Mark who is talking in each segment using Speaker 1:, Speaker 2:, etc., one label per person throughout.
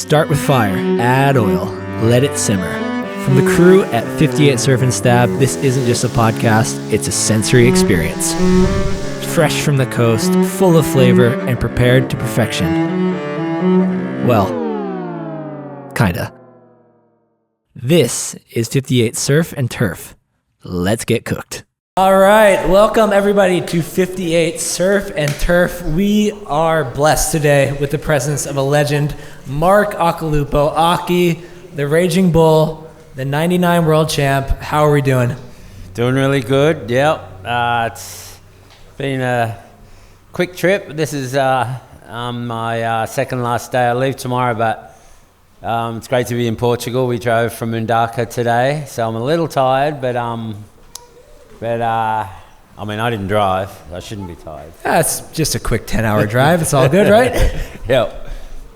Speaker 1: Start with fire, add oil, let it simmer. From the crew at 58 Surf and Stab, this isn't just a podcast, it's a sensory experience. Fresh from the coast, full of flavor, and prepared to perfection. Well, kinda. This is 58 Surf and Turf. Let's get cooked. All right, welcome everybody to 58 Surf and Turf. We are blessed today with the presence of a legend, Mark Occhilupo, Occy, the Raging Bull, the 99 world champ. How are we doing?
Speaker 2: Doing really good, yep. It's been a quick trip. This is my second last day. I leave tomorrow, but it's great to be in Portugal. We drove from Mundaka today, so I'm a little tired, but I mean, I didn't drive. I shouldn't be tired.
Speaker 1: It's just a quick 10-hour drive. It's all good, right?
Speaker 2: Yep.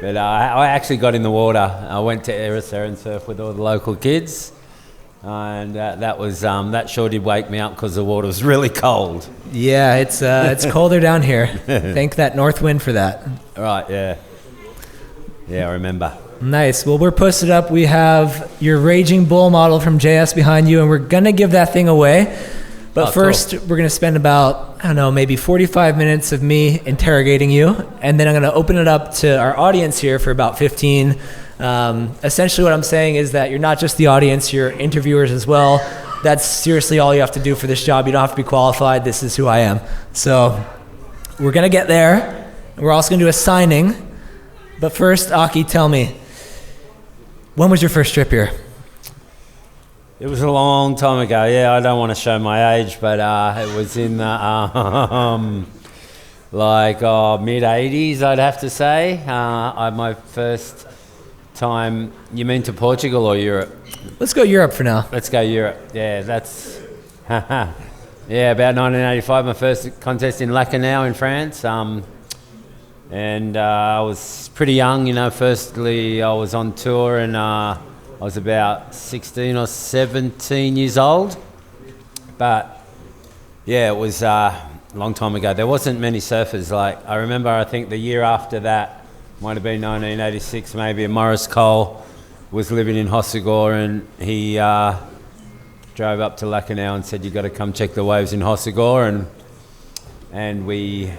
Speaker 2: But I actually got in the water. I went to Ericeira and surfed with all the local kids. And that sure did wake me up because the water was really cold.
Speaker 1: Yeah, it's colder down here. Thank that north wind for that.
Speaker 2: Right, yeah. Yeah, I remember.
Speaker 1: Nice. Well, we're posted up. We have your Raging Bull model from JS behind you, and we're going to give that thing away. But first, cool. We're going to spend about, maybe 45 minutes of me interrogating you, and then I'm going to open it up to our audience here for about 15. Essentially what I'm saying is that you're not just the audience, you're interviewers as well. That's seriously all you have to do for this job. You don't have to be qualified. This is who I am. So we're going to get there. We're also going to do a signing. But first, Occy, tell me, when was your first trip here?
Speaker 2: It was a long time ago. Yeah, I don't want to show my age, but it was in the mid-'80s, I'd have to say. My first time. You mean to Portugal or Europe?
Speaker 1: Let's go Europe for now.
Speaker 2: Let's go Europe. Yeah, that's about 1985. My first contest in Lacanau in France. And I was pretty young, Firstly, I was on tour and I was about 16 or 17 years old. But yeah, it was a long time ago. There wasn't many surfers. I remember, I think the year after that, might have been 1986 maybe, and Morris Cole was living in Hossegor, and he drove up to Lacanau and said, "You got to come check the waves in Hossegor," and we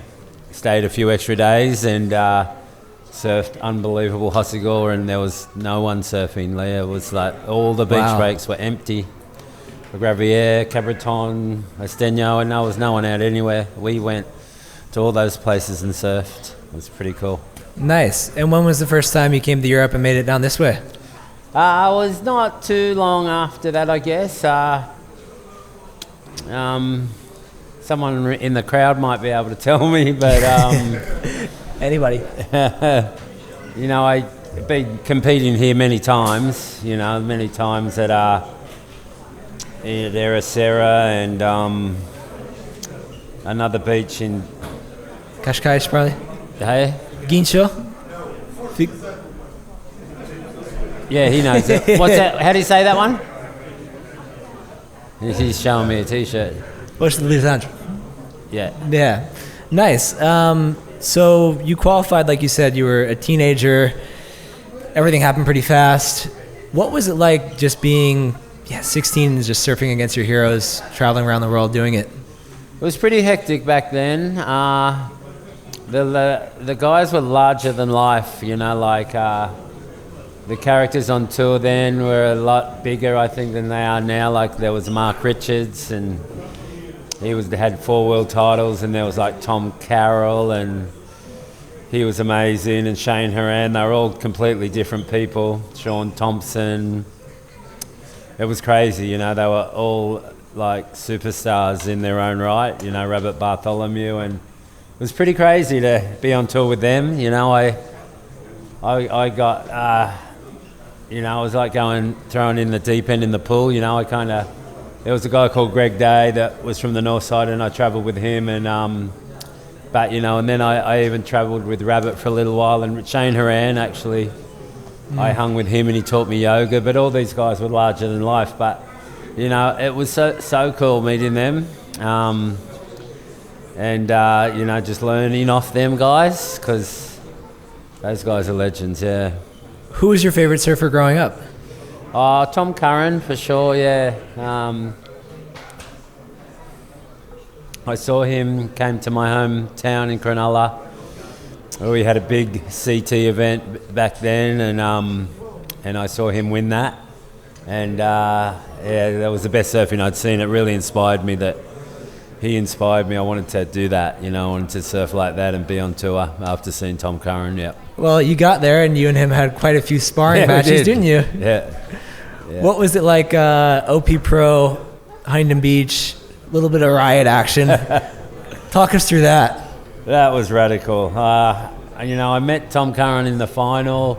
Speaker 2: stayed a few extra days and surfed unbelievable Hossegor, and there was no one surfing there. It was like all the beach breaks were empty. Gravier, Cabreton, Esteño, and there was no one out anywhere. We went to all those places and surfed. It was pretty cool.
Speaker 1: Nice. And when was the first time you came to Europe and made it down this way?
Speaker 2: It was not too long after that, I guess. Someone in the crowd might be able to tell me, but
Speaker 1: anybody.
Speaker 2: I've been competing here many times. Many times at Ericeira and another beach in
Speaker 1: Cascais, probably.
Speaker 2: Hey.
Speaker 1: Guincho.
Speaker 2: Yeah, he knows it. What's that? How do you say that one? He's showing me a T-shirt. Yeah.
Speaker 1: Yeah. Nice. So you qualified, like you said, you were a teenager. Everything happened pretty fast. What was it like just being 16 and just surfing against your heroes, traveling around the world doing it?
Speaker 2: It was pretty hectic back then. The guys were larger than life, the characters on tour then were a lot bigger, I think, than they are now. Like there was Mark Richards, and he had 4 world titles, and there was like Tom Carroll, and he was amazing, and Shane Horan. They were all completely different people. Sean Thompson. It was crazy, they were all like superstars in their own right, Robert Bartholomew, and it was pretty crazy to be on tour with them. I got, it was like throwing in the deep end in the pool. There was a guy called Greg Day that was from the north side, and I travelled with him, and and then I even travelled with Rabbit for a little while, and Shane Horan actually, I hung with him and he taught me yoga, but all these guys were larger than life. But it was so cool meeting them. Just learning off them guys, because those guys are legends, yeah.
Speaker 1: Who was your favorite surfer growing up?
Speaker 2: Tom Curran, for sure, yeah. I saw him, came to my hometown in Cronulla. We had a big CT event back then, and I saw him win that. And that was the best surfing I'd seen. It really inspired me he inspired me. I wanted to do that, I wanted to surf like that and be on tour after seeing Tom Curran, yeah.
Speaker 1: Well, you got there and you and him had quite a few sparring matches, didn't you?
Speaker 2: Yeah.
Speaker 1: What was it like, OP Pro, Huntington Beach, a little bit of riot action? Talk us through that.
Speaker 2: That was radical. I met Tom Curran in the final,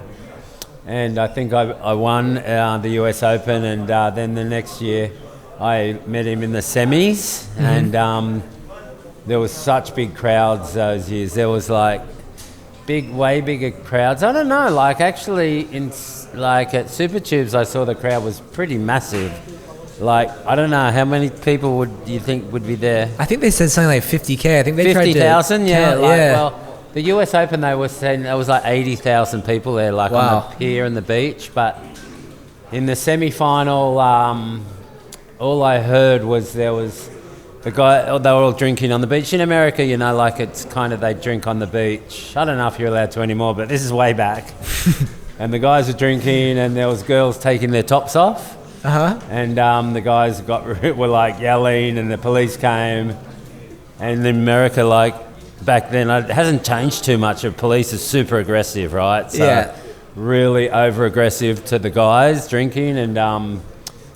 Speaker 2: and I think I won the US Open, and then the next year I met him in the semis, and there was such big crowds those years. There was like way bigger crowds. I don't know, actually at Super Tubes I saw the crowd was pretty massive. I don't know, how many people would you think would be there?
Speaker 1: I think they said something like 50K. I think they
Speaker 2: 50,000, yeah.
Speaker 1: yeah.
Speaker 2: Well, the US Open, they were saying there was 80,000 people there, on the pier and the beach. But in the semi-final, all I heard was there was the guy, they were all drinking on the beach. In America, it's kind of, they drink on the beach. I don't know if you're allowed to anymore, but this is way back. And the guys were drinking, and there was girls taking their tops off. And the guys were yelling, and the police came. And in America, back then, it hasn't changed too much. The police are super aggressive, right? So really over aggressive to the guys drinking, and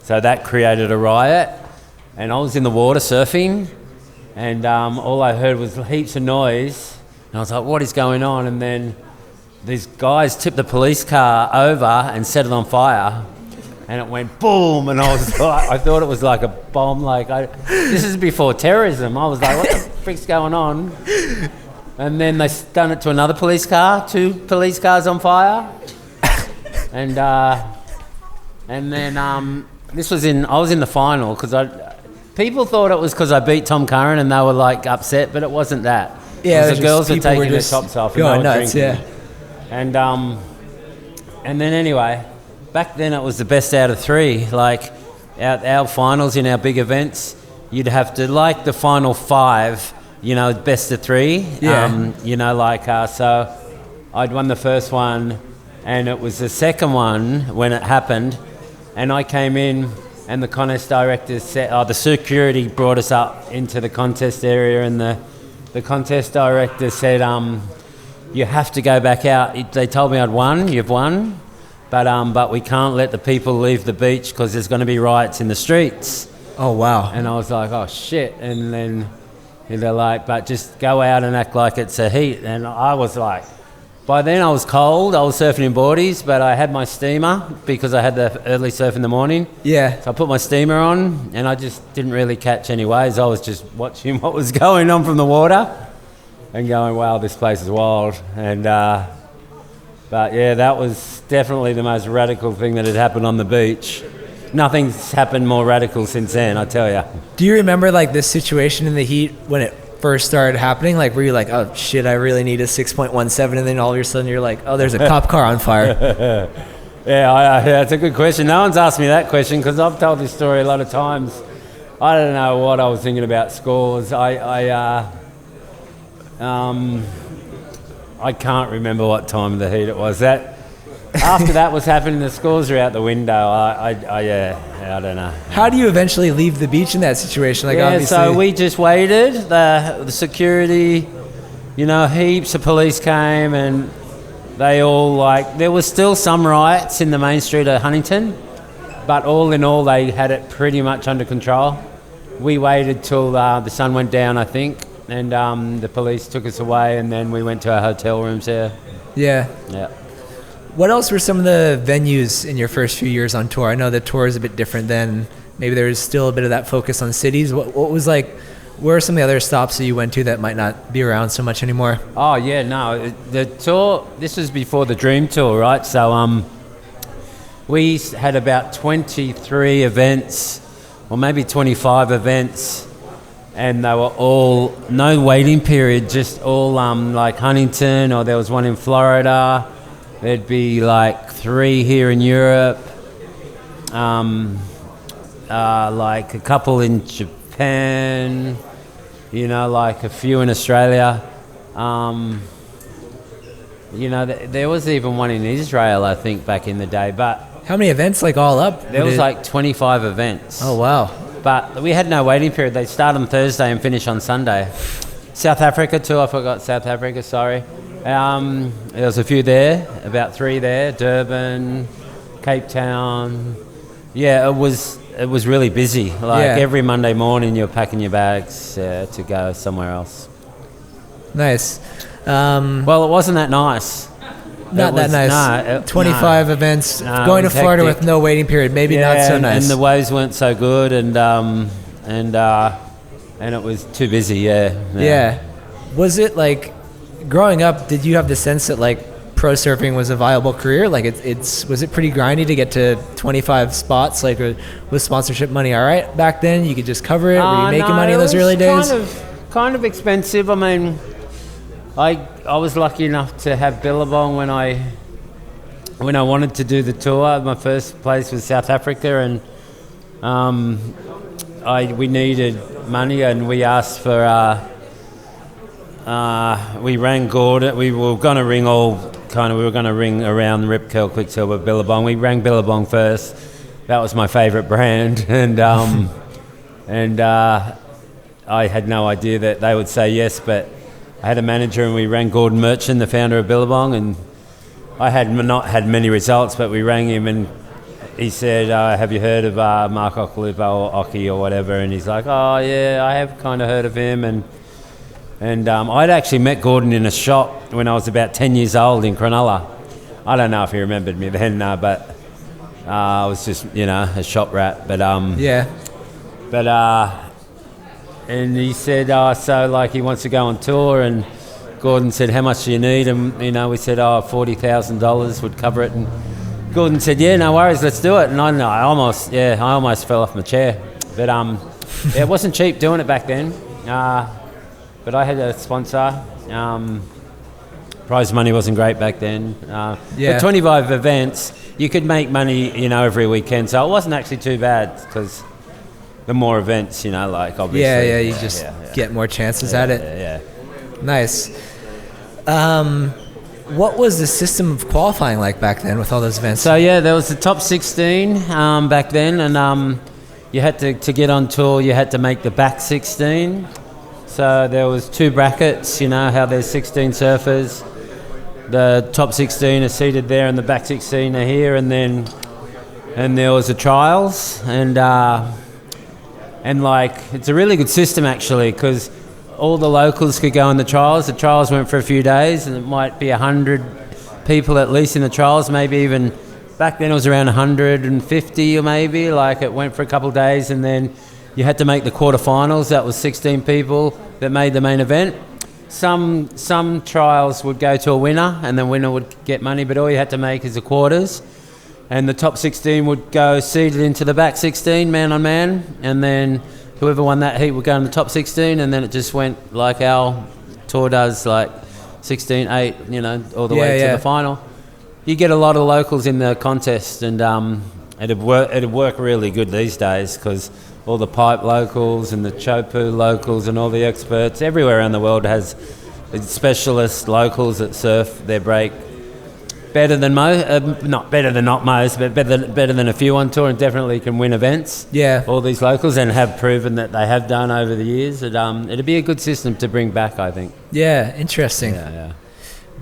Speaker 2: so that created a riot. And I was in the water surfing, and all I heard was heaps of noise. And I was like, what is going on? And then these guys tipped the police car over and set it on fire. And it went boom, and I was I thought it was like a bomb. This is before terrorism. I was like, what the frick's going on? And then they done it to another police car, 2 police cars on fire. And then this was I was in the final, because people thought it was because I beat Tom Curran and they were upset, but it wasn't that.
Speaker 1: Yeah,
Speaker 2: the girls were taking their tops off and they were
Speaker 1: nuts,
Speaker 2: drinking. Yeah. And then anyway, back then it was the best out of 3. Our finals in our big events, you'd have to, the final 5, best of 3.
Speaker 1: Yeah.
Speaker 2: So I'd won the first one, and it was the second one when it happened, and I came in, and the contest director said, the security brought us up into the contest area, and the contest director said, you have to go back out. They told me I'd won, you've won. But we can't let the people leave the beach because there's going to be riots in the streets.
Speaker 1: Oh, wow.
Speaker 2: And I was like, oh, shit. And then they're like, but just go out and act like it's a heat. And I was like, by then I was cold. I was surfing in boardies, but I had my steamer because I had the early surf in the morning.
Speaker 1: Yeah.
Speaker 2: So I put my steamer on, and I just didn't really catch any waves. I was just watching what was going on from the water and going, wow, this place is wild. And but yeah, that was definitely the most radical thing that had happened on the beach. Nothing's happened more radical since then, I tell you.
Speaker 1: Do you remember this situation in the heat when it first started happening? Were you like, oh shit, I really need a 6.17, and then all of a sudden you're like, oh, there's a cop car on fire?
Speaker 2: Yeah, that's a good question. No one's asked me that question because I've told this story a lot of times. I don't know what I was thinking about scores. I can't remember what time of the heat it was. After that was happening, the scores are out the window. I don't know.
Speaker 1: How do you eventually leave the beach in that situation? Obviously.
Speaker 2: So we just waited. The security, heaps of police came, and they all there was still some riots in the main street of Huntington, but all in all, they had it pretty much under control. We waited till the sun went down, I think. And the police took us away, and then we went to our hotel rooms there.
Speaker 1: Yeah.
Speaker 2: Yeah.
Speaker 1: What else were some of the venues in your first few years on tour? I know the tour is a bit different then. Maybe there's still a bit of that focus on cities. What was where are some of the other stops that you went to that might not be around so much anymore?
Speaker 2: Oh, yeah, no. The tour, this was before the Dream Tour, right? So we had about 23 events, or maybe 25 events, and they were all, no waiting period, just all Huntington, or there was one in Florida. There'd be 3 here in Europe, like a couple in Japan, like a few in Australia. There was even one in Israel, I think, back in the day. But
Speaker 1: How many events, like all up?
Speaker 2: there was like 25 events.
Speaker 1: Oh, wow.
Speaker 2: But we had no waiting period. They start on Thursday and finish on Sunday. South Africa too, I forgot South Africa, sorry. There was a few there, about 3 there. Durban, Cape Town. Yeah, it was really busy. Every Monday morning you're packing your bags to go somewhere else.
Speaker 1: Nice.
Speaker 2: Well, it wasn't that nice.
Speaker 1: Not that nice. 25 events. Going to Florida
Speaker 2: hectic.
Speaker 1: with no waiting period. Maybe not so nice.
Speaker 2: And the waves weren't so good, and it was too busy. Yeah.
Speaker 1: Was it like growing up? Did you have the sense that like pro surfing was a viable career? Like was it pretty grindy to get to 25 spots? Like was sponsorship money all right back then? You could just cover it. Were you making money in those early days?
Speaker 2: Kind of expensive. I mean, I was lucky enough to have Billabong when I wanted to do the tour. My first place was South Africa, and we needed money, and we asked for. We rang Gordon. We were going to ring We were going to ring around Rip Curl, Quicksilver, Billabong. We rang Billabong first. That was my favourite brand, and I had no idea that they would say yes, but I had a manager, and we rang Gordon Merchant, the founder of Billabong, and I had not had many results, but we rang him, and he said, have you heard of Mark Occhilupo or Occy or whatever? And he's like, oh yeah, I have kind of heard of him. And I'd actually met Gordon in a shop when I was about 10 years old in Cronulla. I don't know if he remembered me then, but I was just, a shop rat. But and he said, he wants to go on tour, and Gordon said, how much do you need? And, we said, $40,000 would cover it. And Gordon said, yeah, no worries, let's do it. And I almost fell off my chair. But it wasn't cheap doing it back then. But I had a sponsor. Prize money wasn't great back then. But 25 events, you could make money, every weekend. So it wasn't actually too bad, because the more events, obviously.
Speaker 1: Yeah, you just get more chances at it.
Speaker 2: Yeah.
Speaker 1: Nice. What was the system of qualifying like back then with all those events?
Speaker 2: So, there was the top 16 back then, and you had to get on tour, you had to make the back 16. So there was 2 brackets, how there's 16 surfers. The top 16 are seated there, and the back 16 are here, and there was the trials, and it's a really good system actually, because all the locals could go in the trials. The trials went for a few days, and it might be 100 people at least in the trials, maybe even back then it was around 150 or maybe. It went for a couple of days, and then you had to make the quarterfinals. That was 16 people that made the main event. Some trials would go to a winner, and the winner would get money, but all you had to make is the quarters. And the top 16 would go seeded into the back 16, man on man, and then whoever won that heat would go in the top 16, and then it just went like our tour does, 16, 8, all the way to the final. You get a lot of locals in the contest, and it'd work really good these days, because all the pipe locals and the Chopu locals and all the experts everywhere around the world has specialist locals that surf their break better than most, not most, but better than a few on tour, and definitely can win events.
Speaker 1: Yeah.
Speaker 2: All these locals, and have proven that they have done over the years. It'd be a good system to bring back, I think.
Speaker 1: Yeah, interesting.
Speaker 2: Yeah.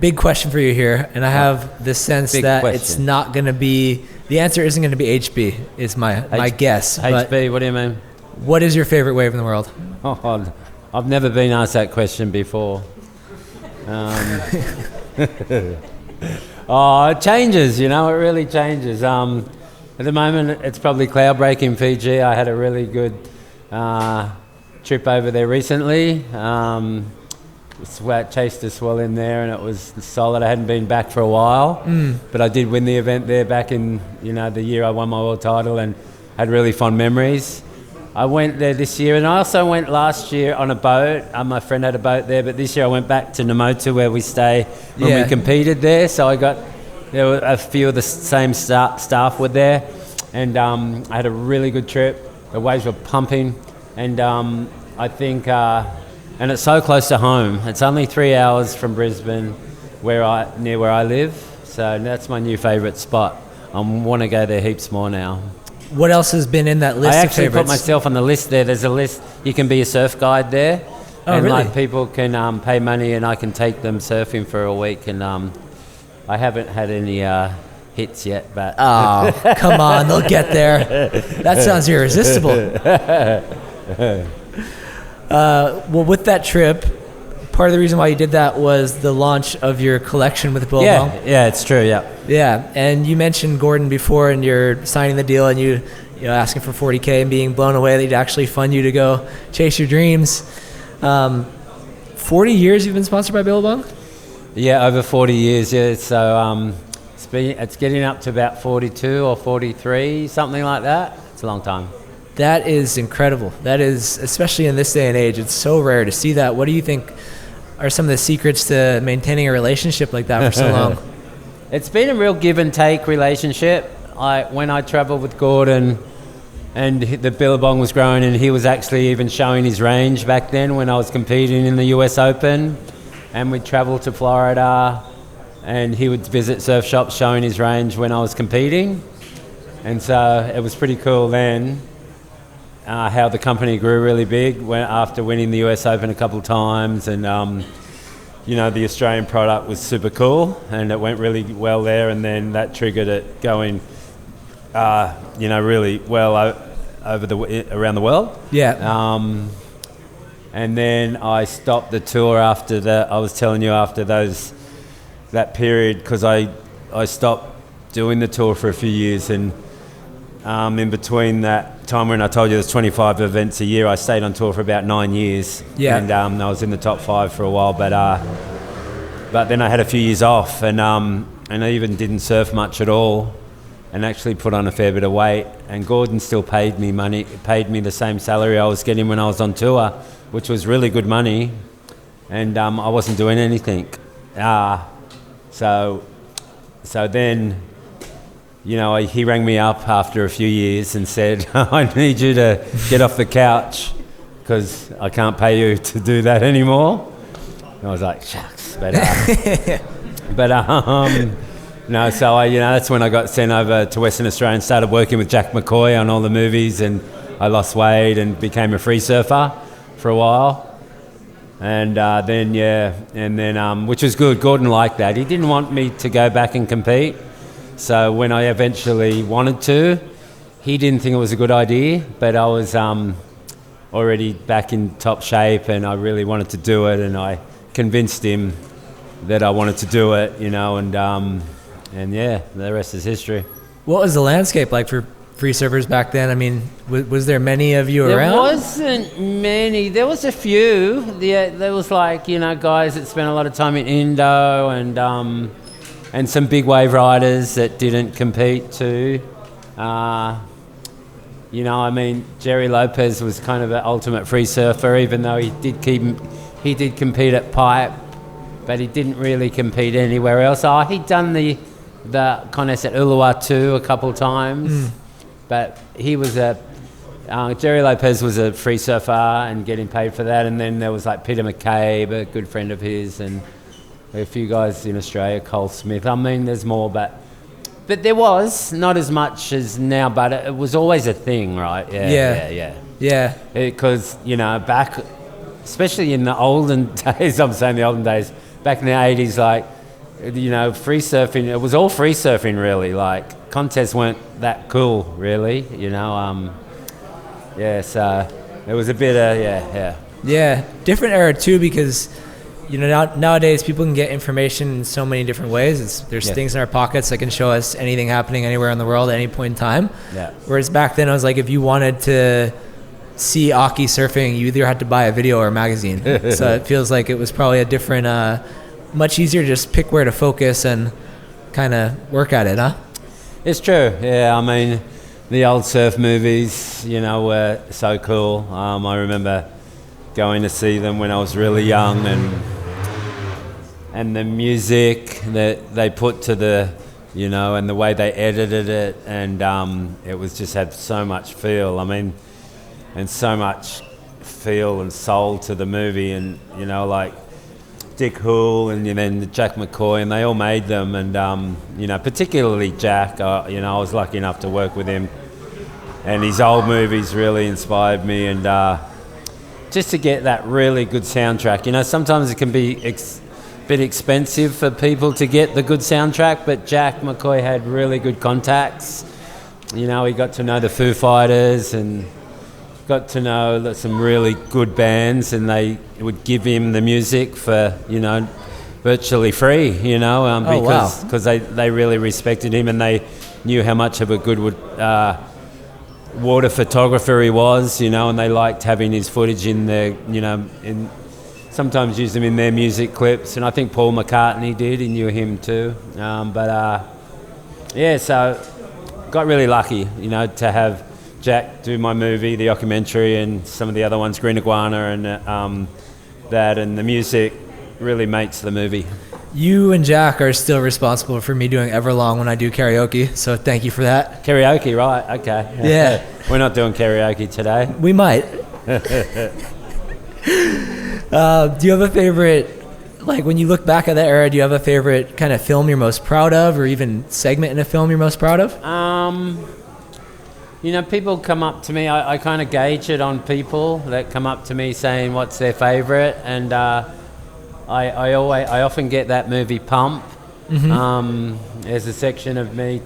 Speaker 1: Big question for you here, and I have the sense that it's not going to be, the answer isn't going to be HB, is my guess.
Speaker 2: HB, what do you mean?
Speaker 1: What is your favorite wave in the world?
Speaker 2: Oh, I've never been asked that question before. It changes, it really changes. At the moment, it's probably cloud break in Fiji. I had a really good trip over there recently. Chased a swell in there, and it was solid. I hadn't been back for a while, but I did win the event there back in the year I won my world title, and had really fond memories. I went there this year, and I also went last year on a boat. My friend had a boat there, but this year I went back to Namotu where we stay when we competed there. So I got there were a few of the same staff were there, and I had a really good trip. The waves were pumping, and I think, and it's so close to home. It's only 3 hours from Brisbane, near where I live. So that's my new favourite spot. I want to go there heaps more now.
Speaker 1: What else has been in that list
Speaker 2: I
Speaker 1: of
Speaker 2: actually
Speaker 1: favorites?
Speaker 2: put myself on the list there. There's a list. You can be a surf guide there.
Speaker 1: Oh,
Speaker 2: and
Speaker 1: really?
Speaker 2: like people can pay money and I can take them surfing for a week. And I haven't had any hits yet, but...
Speaker 1: Oh, come on. They'll get there. That sounds irresistible. Well, with that trip, part of the reason why you did that was the launch of your collection with Billabong.
Speaker 2: Yeah, it's true, yeah.
Speaker 1: Yeah, and you mentioned Gordon before, and you're signing the deal, and you know, asking for $40K and being blown away that he'd actually fund you to go chase your dreams. 40 years you've been sponsored by Billabong?
Speaker 2: Yeah, over 40 years, yeah. So it's getting up to about 42 or 43, something like that. It's a long time.
Speaker 1: That is incredible. That is, especially in this day and age, it's so rare to see that. What do you think are some of the secrets to maintaining a relationship like that for so long?
Speaker 2: It's been a real give and take relationship. When I travelled with Gordon and the Billabong was growing, and he was actually even showing his range back then when I was competing in the US Open, and we'd travel to Florida and he would visit surf shops showing his range when I was competing. And so it was pretty cool then how the company grew really big after winning the US Open a couple of times, and you know, the Australian product was super cool and it went really well there, and then that triggered it going you know, really well around the world.
Speaker 1: Yeah.
Speaker 2: And then I stopped the tour after that. I was telling you, after that period, because I stopped doing the tour for a few years, and in between that time when I told you there's 25 events a year, I stayed on tour for about 9 years.
Speaker 1: Yeah.
Speaker 2: And I was in the top 5 for a while, but then I had a few years off, and I even didn't surf much at all, and actually put on a fair bit of weight. And Gordon still paid me the same salary I was getting when I was on tour, which was really good money, and I wasn't doing anything. So then, you know, he rang me up after a few years and said, I need you to get off the couch because I can't pay you to do that anymore. And I was like, shucks. But no, so that's when I got sent over to Western Australia and started working with Jack McCoy on all the movies, and I lost weight and became a free surfer for a while. And then, which was good. Gordon liked that. He didn't want me to go back and compete. So when I eventually wanted to, he didn't think it was a good idea, but I was already back in top shape and I really wanted to do it, and I convinced him that I wanted to do it, you know, and yeah, the rest is history.
Speaker 1: What was the landscape like for free surfers back then? I mean, was there many of you around?
Speaker 2: There wasn't many. There was a few. There was like, you know, guys that spent a lot of time in Indo, and some big wave riders that didn't compete too. You know, I mean, Jerry Lopez was kind of an ultimate free surfer, even though he did compete at Pipe, but he didn't really compete anywhere else. He'd done the contest at Uluwatu a couple times, but he was Jerry Lopez was a free surfer and getting paid for that. And then there was like Peter McCabe, a good friend of his, and a few guys in Australia, Cole Smith. I mean, there's more, but there was not as much as now, but it was always a thing, right? Yeah. Because, you know, back, especially in the olden days, I'm saying the olden days, back in the 80s, like, you know, free surfing, it was all free surfing really. Like, contests weren't that cool, really, you know. So it was a bit
Speaker 1: Yeah, different era too, because, you know, nowadays people can get information in so many different ways. There's things in our pockets that can show us anything happening anywhere in the world at any point in time.
Speaker 2: Yeah.
Speaker 1: Whereas back then, I was like, if you wanted to see Occy surfing, you either had to buy a video or a magazine. So it feels like it was probably a different, much easier to just pick where to focus and kind of work at it, huh?
Speaker 2: It's true. Yeah, I mean, the old surf movies, you know, were so cool. I remember going to see them when I was really young, and the music that they put to the and the way they edited it, and it was just had so much feel. I mean, and so much feel and soul to the movie, and like Dick Hoole and then Jack McCoy, and they all made them, and particularly Jack. I was lucky enough to work with him, and his old movies really inspired me, and just to get that really good soundtrack. Sometimes it can be a bit expensive for people to get the good soundtrack, but Jack McCoy had really good contacts. He got to know the Foo Fighters and got to know some really good bands, and they would give him the music for virtually free. Because they really respected him, and they knew how much of a good water photographer he was, and they liked having his footage in their, in sometimes use them in their music clips, and I think Paul McCartney did. He knew him too. So got really lucky, to have Jack do my movie, the documentary, and some of the other ones, Green Iguana, and that, and the music really makes the movie.
Speaker 1: You and Jack are still responsible for me doing Everlong when I do karaoke, so thank you for that.
Speaker 2: Karaoke, right? Okay.
Speaker 1: Yeah.
Speaker 2: We're not doing karaoke today.
Speaker 1: We might. Do you have a favorite, like when you look back at that era, do you have a favorite kind of film you're most proud of, or even segment in a film you're most proud of?
Speaker 2: People come up to me. I kind of gauge it on people that come up to me saying what's their favorite, and I often get that movie Pump. Mm-hmm. There's a section of me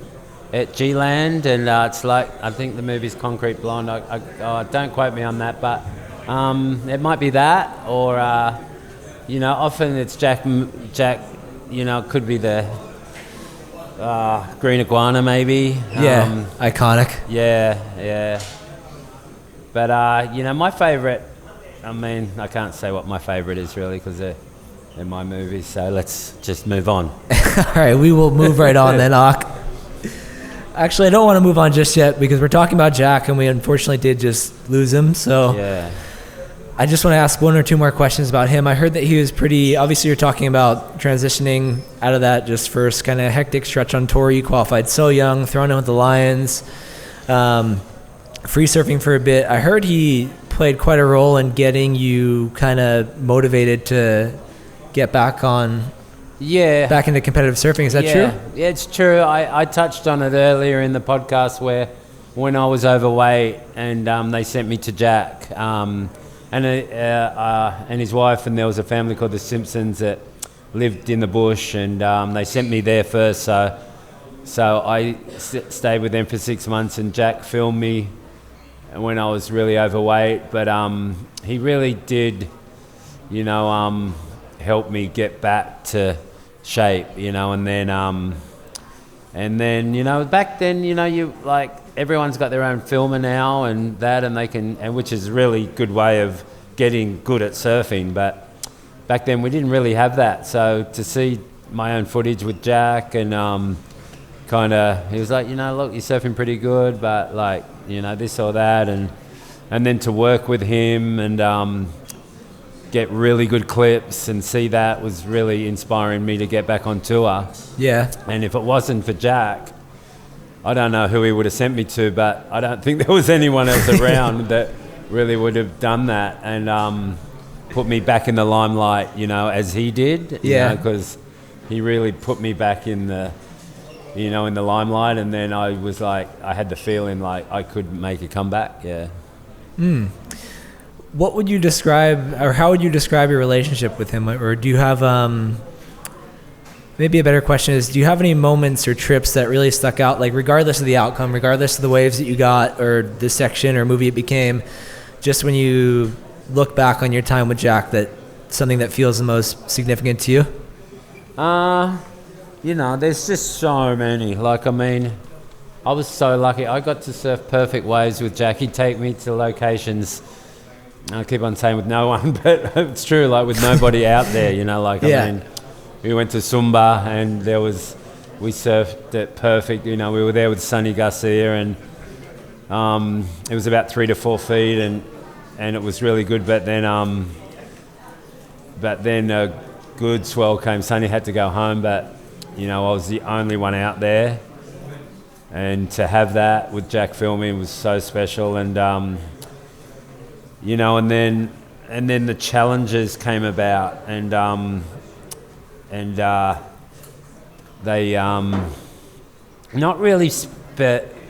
Speaker 2: at G-Land, and it's like, I think the movie's Concrete Blonde. Don't quote me on that, but it might be that, or often it's Jack. It could be the Green Iguana, maybe.
Speaker 1: Iconic.
Speaker 2: Yeah. But my favourite. I mean, I can't say what my favourite is really, because they're my movies. So let's just move on.
Speaker 1: All right, we will move right on then, Ock. Actually, I don't want to move on just yet, because we're talking about Jack, and we unfortunately did just lose him. So
Speaker 2: yeah.
Speaker 1: I just want to ask one or two more questions about him. I heard that he was obviously you're talking about transitioning out of that just first kind of hectic stretch on tour. You qualified so young, thrown in with the Lions, free surfing for a bit. I heard he played quite a role in getting you kind of motivated to get back into competitive surfing. Is that true?
Speaker 2: Yeah, it's true. I touched on it earlier in the podcast where when I was overweight and they sent me to Jack. And his wife, and there was a family called the Simpsons that lived in the bush, and they sent me there first. So I stayed with them for 6 months, and Jack filmed me when I was really overweight. But he really did, help me get back to shape, and then back then, you like. Everyone's got their own filmer now and that, and they can, and which is a really good way of getting good at surfing. But back then we didn't really have that. So to see my own footage with Jack, and he was like, look, you're surfing pretty good, but like, this or that, and then to work with him and get really good clips and see that was really inspiring me to get back on tour.
Speaker 1: Yeah.
Speaker 2: And if it wasn't for Jack, I don't know who he would have sent me to, but I don't think there was anyone else around that really would have done that and put me back in the limelight, as he did. Because he really put me back in the, in the limelight, and then I was like, I had the feeling like I could make a comeback. Yeah.
Speaker 1: What would you describe, or how would you describe your relationship with him? Or do you have maybe a better question is, do you have any moments or trips that really stuck out, like regardless of the outcome, regardless of the waves that you got or the section or movie it became, just when you look back on your time with Jack, that something that feels the most significant to you?
Speaker 2: There's just so many. Like, I mean, I was so lucky. I got to surf perfect waves with Jack. He'd take me to locations, I keep on saying with no one, but it's true, like with nobody out there, I mean, we went to Sumba, and we surfed it perfect. We were there with Sonny Garcia, and it was about 3 to 4 feet, and it was really good. But then a good swell came. Sonny had to go home, but I was the only one out there. And to have that with Jack filming was so special. And, and then the challenges came about. And they, not really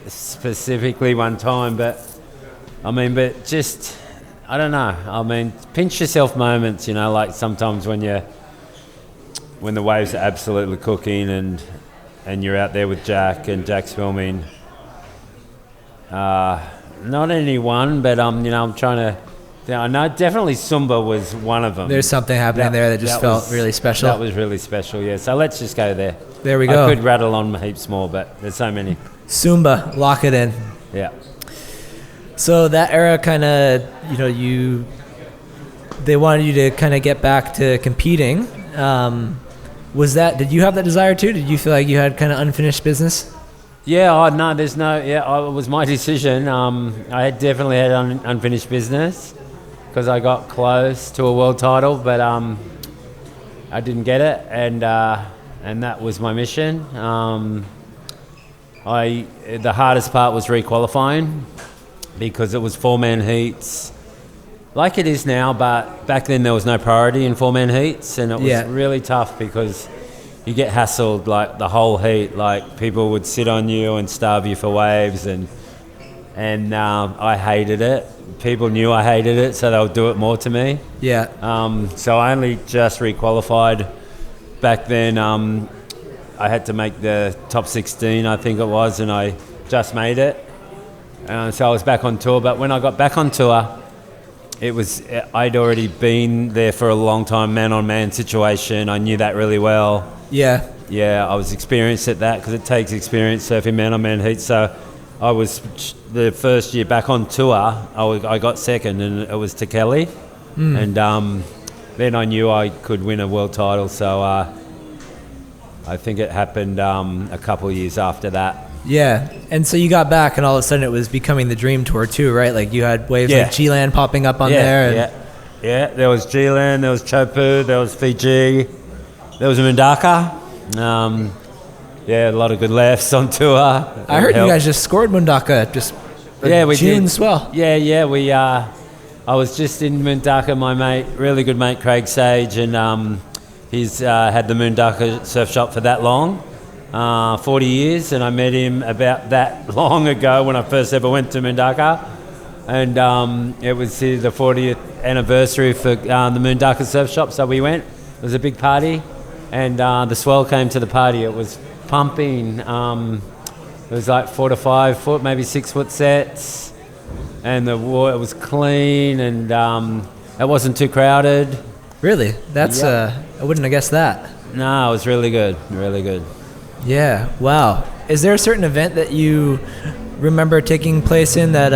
Speaker 2: specifically one time, but just, I don't know. Pinch yourself moments, like sometimes when the waves are absolutely cooking and you're out there with Jack and Jack's filming. Not anyone, but I'm trying to. I know definitely Sumba was one of them.
Speaker 1: There's something happening there that just felt really special.
Speaker 2: That was really special, yeah. So let's just go there.
Speaker 1: There we go.
Speaker 2: I could rattle on heaps more, but there's so many.
Speaker 1: Sumba, lock it in.
Speaker 2: Yeah.
Speaker 1: So that era kind of, they wanted you to kind of get back to competing. Did you have that desire too? Did you feel like you had kind of unfinished business?
Speaker 2: Yeah, it was my decision. I had definitely had unfinished business because I got close to a world title, but I didn't get it, and that was my mission. The hardest part was re-qualifying because it was 4-man heats, like it is now, but back then there was no priority in 4-man heats, and it was really tough because you get hassled like the whole heat. Like people would sit on you and starve you for waves, and I hated it. People knew I hated it, so they would do it more to me.
Speaker 1: Yeah.
Speaker 2: So I only just re-qualified. Back then, I had to make the top 16, I think it was, and I just made it. So I was back on tour. But when I got back on tour, I'd already been there for a long time, man-on-man situation. I knew that really well.
Speaker 1: Yeah.
Speaker 2: Yeah, I was experienced at that because it takes experience surfing man-on-man heat. So I was, the first year back on tour, I got second, and it was to Kelly. And then I knew I could win a world title. So I think it happened a couple of years after that.
Speaker 1: Yeah, and so you got back, and all of a sudden it was becoming the dream tour too, right? Like you had waves like G-Land popping up on there. And
Speaker 2: yeah. There was G-Land, there was Chopu, there was Fiji, there was Mundaka. A lot of good lefts on tour.
Speaker 1: I heard you guys just scored Mundaka we June
Speaker 2: did.
Speaker 1: Swell.
Speaker 2: Yeah. I was just in Mundaka. My really good mate Craig Sage, and he's had the Mundaka surf shop for that long. 40 years, and I met him about that long ago when I first ever went to Mundaka, and it was the 40th anniversary for the Mundaka surf shop, so we went. It was a big party, and the swell came to the party. It was pumping. It was like 4 to 5 foot, maybe 6 foot sets, and the water was clean, and it wasn't too crowded.
Speaker 1: Really? That's I wouldn't have guessed that.
Speaker 2: No, it was really good.
Speaker 1: Yeah, wow. Is there a certain event that you remember taking place in that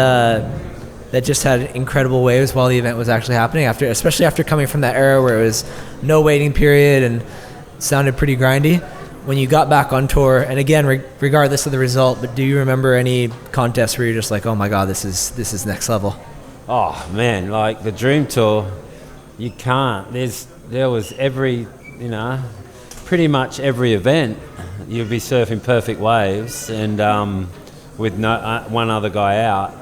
Speaker 1: just had incredible waves while the event was actually happening, especially after coming from that era where it was no waiting period and sounded pretty grindy? When you got back on tour, and again, regardless of the result, but do you remember any contests where you're just like, oh my God, this is next level?
Speaker 2: Oh man, like the Dream Tour, you can't. There was pretty much every event. You'd be surfing perfect waves, and with one other guy out,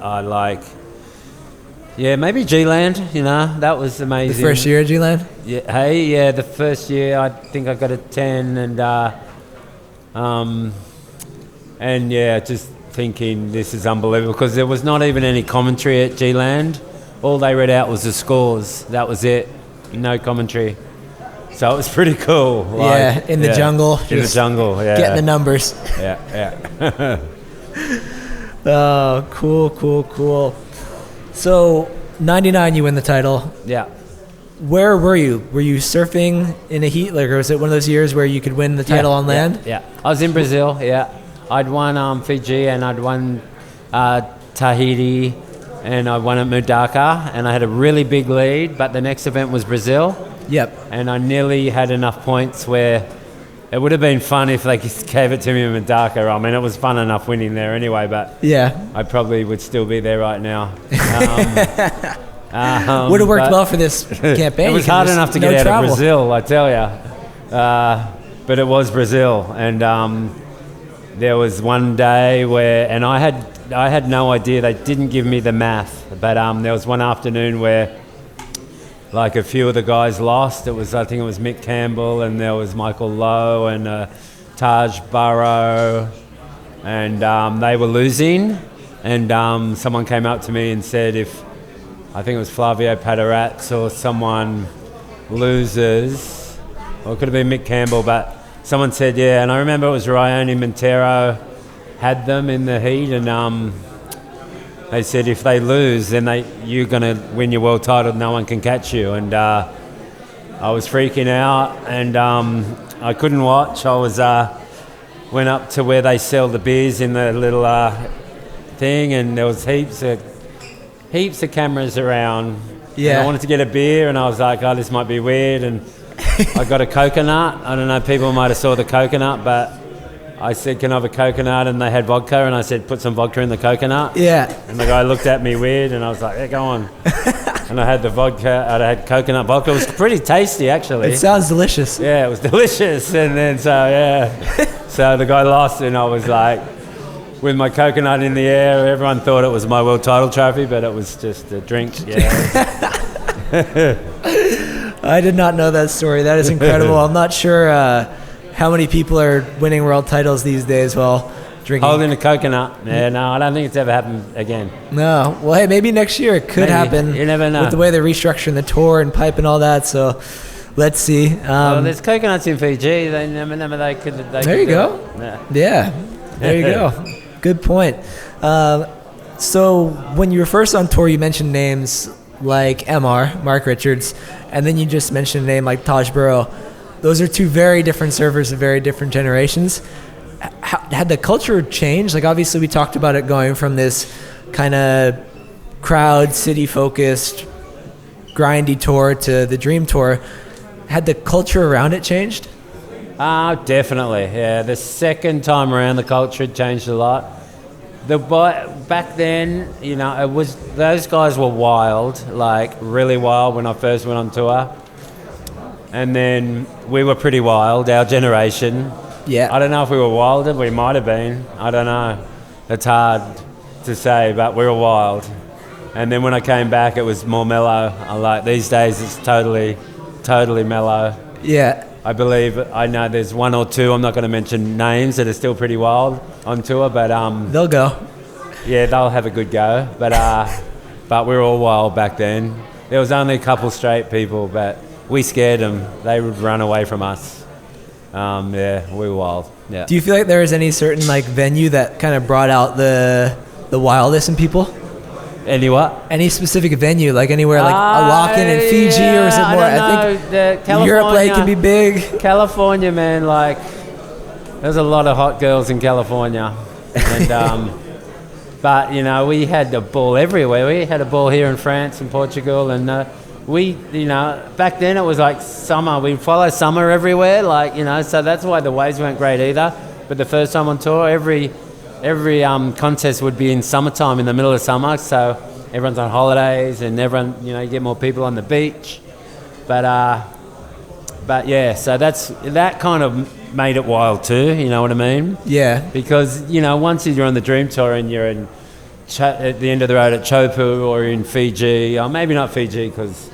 Speaker 2: maybe G-Land. That was amazing.
Speaker 1: The first year at G-Land?
Speaker 2: Yeah, the first year I think I got a 10, and just thinking this is unbelievable because there was not even any commentary at G-Land. All they read out was the scores. That was it. No commentary. So it was pretty cool.
Speaker 1: In the jungle.
Speaker 2: In the jungle, yeah.
Speaker 1: Getting the numbers.
Speaker 2: Yeah.
Speaker 1: Oh, cool. So, 99, you win the title.
Speaker 2: Yeah.
Speaker 1: Where were you? Were you surfing in a heat? Like, or was it one of those years where you could win the title on land?
Speaker 2: Yeah. I was in Brazil, yeah. I'd won Fiji, and I'd won Tahiti, and I won at Mundaka, and I had a really big lead, but the next event was Brazil.
Speaker 1: Yep.
Speaker 2: And I nearly had enough points where it would have been fun if they gave it to me in Mundaka. I mean, it was fun enough winning there anyway, but I probably would still be there right now.
Speaker 1: Would have worked well for this campaign.
Speaker 2: It was hard enough to get out of Brazil, I tell you. but it was Brazil, and there was one day where, and I had no idea. They didn't give me the math, but there was one afternoon where, like, a few of the guys lost. I think it was Mick Campbell, and there was Michael Lowe and Taj Burrow, and they were losing. And someone came up to me and said, I think it was Flavio Paderatz or someone loses, or it could have been Mick Campbell, but someone said, yeah. And I remember it was Rayoni Montero had them in the heat, and they said if they lose, then you're going to win your world title. No one can catch you. And I was freaking out, and I couldn't watch. I was went up to where they sell the beers in the little thing, and there was heaps of cameras around.
Speaker 1: Yeah.
Speaker 2: And I wanted to get a beer, and I was like, oh, this might be weird. And I got a coconut. I don't know, people might have saw the coconut, but I said, can I have a coconut? And they had vodka, and I said, put some vodka in the coconut.
Speaker 1: Yeah.
Speaker 2: And the guy looked at me weird, and I was like, yeah, go on. And I had the vodka, I had coconut vodka. It was pretty tasty, actually.
Speaker 1: It sounds delicious.
Speaker 2: Yeah, it was delicious. And then, so the guy lost, and I was like, with my coconut in the air. Everyone thought it was my world title trophy, but it was just a drink. Yeah.
Speaker 1: I did not know that story. That is incredible. I'm not sure how many people are winning world titles these days while drinking.
Speaker 2: Holding a coconut. Yeah, no, I don't think it's ever happened again.
Speaker 1: No. Well, hey, maybe next year it could happen.
Speaker 2: You never know.
Speaker 1: With the way they're restructuring the tour and pipe and all that. So let's see.
Speaker 2: Well, there's coconuts in Fiji. They never they could.
Speaker 1: There you go. Yeah. There you go. Good point. So when you were first on tour, you mentioned names like MR, Mark Richards, and then you just mentioned a name like Taj Burrow. Those are two very different surfers of very different generations. Had the culture changed? Like, obviously we talked about it going from this kind of crowd, city-focused, grindy tour to the Dream Tour. Had the culture around it changed?
Speaker 2: Definitely, yeah. The second time around, the culture had changed a lot. Back then, it was, those guys were wild, like really wild when I first went on tour. And then we were pretty wild, our generation.
Speaker 1: Yeah.
Speaker 2: I don't know if we were wilder, we might have been. I don't know. It's hard to say, but we were wild. And then when I came back, it was more mellow. These days it's totally mellow.
Speaker 1: Yeah.
Speaker 2: I believe, I know there's one or two, I'm not going to mention names, that are still pretty wild on tour, but
Speaker 1: they'll go.
Speaker 2: Yeah, they'll have a good go, but we were all wild back then. There was only a couple straight people, but we scared them. They would run away from us. Yeah, we were wild. Yeah.
Speaker 1: Do you feel like there was any certain venue that kind of brought out the wildest in people?
Speaker 2: Any what?
Speaker 1: Any specific venue, like anywhere, like a lock-in in Fiji, or is it more? I think Europe Lake can be big.
Speaker 2: California, man, there's a lot of hot girls in California, and but we had a ball everywhere. We had a ball here in France and Portugal, and back then it was like summer. We'd follow summer everywhere, so that's why the waves weren't great either. But the first time on tour, every contest would be in summertime, in the middle of summer, so everyone's on holidays and everyone, you get more people on the beach. But yeah, so that kind of made it wild too, you know what I mean?
Speaker 1: Yeah.
Speaker 2: Because, once you're on the Dream Tour and you're at the end of the road at Chopu or in Fiji, or maybe not Fiji because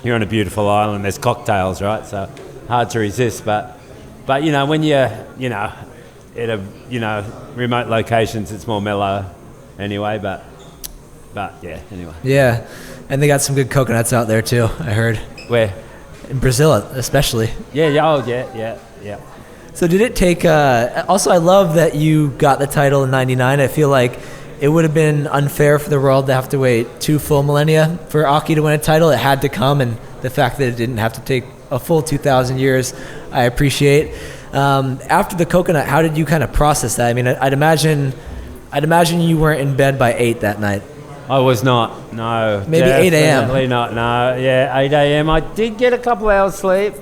Speaker 2: you're on a beautiful island, there's cocktails, right? So hard to resist, but when you're, at a remote locations, it's more mellow anyway, but yeah, anyway.
Speaker 1: Yeah, and they got some good coconuts out there too, I heard.
Speaker 2: Where?
Speaker 1: In Brazil especially.
Speaker 2: Yeah.
Speaker 1: So did it take also I love that you got the title in 99. I feel like it would have been unfair for the world to have to wait 2 full millennia for Occy to win a title. It had to come, and the fact that it didn't have to take a full 2,000 years, I appreciate. After the coconut, how did you kind of process that? I mean, I'd imagine you weren't in bed by 8 that night.
Speaker 2: I was not, no.
Speaker 1: Maybe 8 a.m.
Speaker 2: Definitely not, no. Yeah, 8 a.m. I did get a couple hours sleep,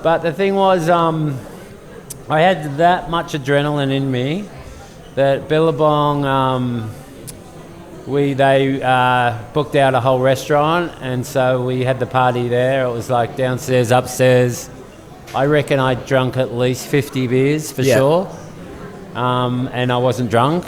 Speaker 2: but the thing was I had that much adrenaline in me that Billabong, they booked out a whole restaurant, and so we had the party there. It was like downstairs, upstairs, I reckon I drunk at least 50 beers for sure. And I wasn't drunk.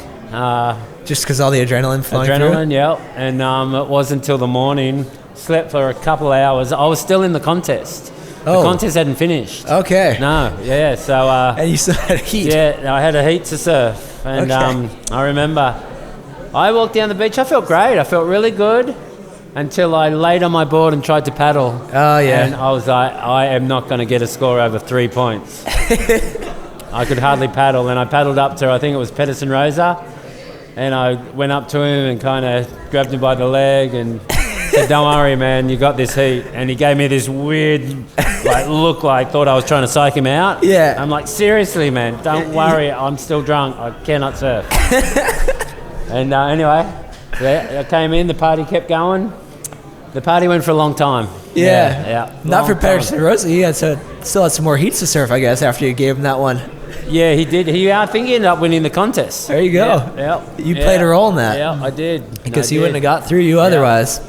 Speaker 1: Just because all the adrenaline flowing through?
Speaker 2: Adrenaline, yeah. And it wasn't until the morning. Slept for a couple of hours. I was still in the contest. The contest hadn't finished.
Speaker 1: Okay.
Speaker 2: No, yeah. So.
Speaker 1: And you still had a heat.
Speaker 2: Yeah, I had a heat to surf, and I remember I walked down the beach. I felt great. I felt really good until I laid on my board and tried to paddle.
Speaker 1: Oh yeah.
Speaker 2: And I was like, I am not going to get a score over 3 points. I could hardly paddle, and I paddled up to, I think it was Pedersen Rosa, and I went up to him and kind of grabbed him by the leg and said, "Don't worry, man, you got this heat." And he gave me this weird look, thought I was trying to psych him out.
Speaker 1: Yeah.
Speaker 2: I'm like, "Seriously, man, don't worry, I'm still drunk, I cannot surf." And anyway, I came in, the party kept going. The party went for a long time.
Speaker 1: Yeah. Not for Pedersen Rosa. He still had some more heats to surf, I guess, after you gave him that one.
Speaker 2: Yeah, he did. I think he ended up winning the contest.
Speaker 1: There you go.
Speaker 2: Yeah.
Speaker 1: You played a role in that.
Speaker 2: Yeah, I did.
Speaker 1: Because he wouldn't have got through you otherwise.